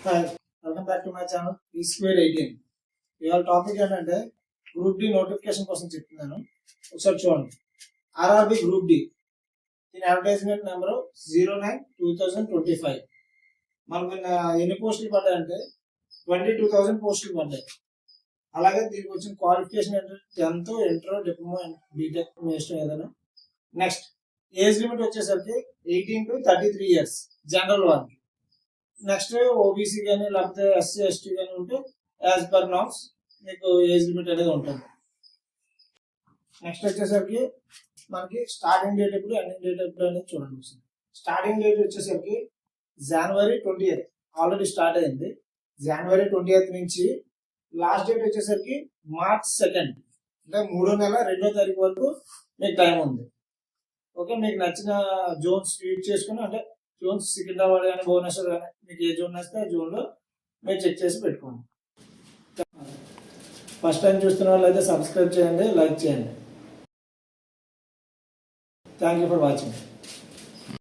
Hi, welcome back to my channel P218. ఇవాళ topic ఏంటంటే group D notification కోసం చెప్తున్నాను. ఒకసారి చూడండి. ఆర్ఆర్బి గ్రూప్ డి దీని అడ్వర్టైజ్మెంట్ నెంబర్ 09/2025. మనకు ఎన్ని పోస్టులు పడ్డాయంటే 22,000 పోస్టులు పడ్డాయి. అలాగే దీనికి వచ్చిన క్వాలిఫికేషన్ ఏంటంటే 10th, ఇంటర్, డిప్లొమా, బీటెక్ మీ ఇష్టం ఏదైనా. నెక్స్ట్ ఏజ్ లిమిట్ వచ్చేసరికి 18 to 33 years జనరల్ వాళ్ళకి. నెక్స్ట్ ఓబీసీ కానీ లేకపోతే ఎస్సీ ఎస్టీ కానీ ఉంటే యాజ్ పర్ నామ్స్ మీకు ఏజ్ లిమిట్ అనేది ఉంటుంది. నెక్స్ట్ వచ్చేసరికి మనకి స్టార్టింగ్ డేట్ ఎప్పుడు, ఎండింగ్ డేట్ ఎప్పుడు అనేది చూడండి. స్టార్టింగ్ డేట్ వచ్చేసరికి January 20th ఆల్రెడీ స్టార్ట్ అయింది. January 20th నుంచి లాస్ట్ డేట్ వచ్చేసరికి March 2nd, అంటే 3వ నెల 2వ తారీఖు వరకు మీకు టైం ఉంది. ఓకే, మీకు నచ్చిన జోన్స్ యూజ్ చేసుకుని, అంటే జోన్స్ సికింద్రాబాద్ కానీ భువనేశ్వర్ కానీ మీకు ఏ జోన్ వస్తే ఆ జోన్లో మీరు చెక్ చేసి పెట్టుకోండి. ఫస్ట్ టైం చూస్తున్న వాళ్ళు అయితే సబ్స్క్రైబ్ చేయండి, లైక్ చేయండి. Thank you for watching.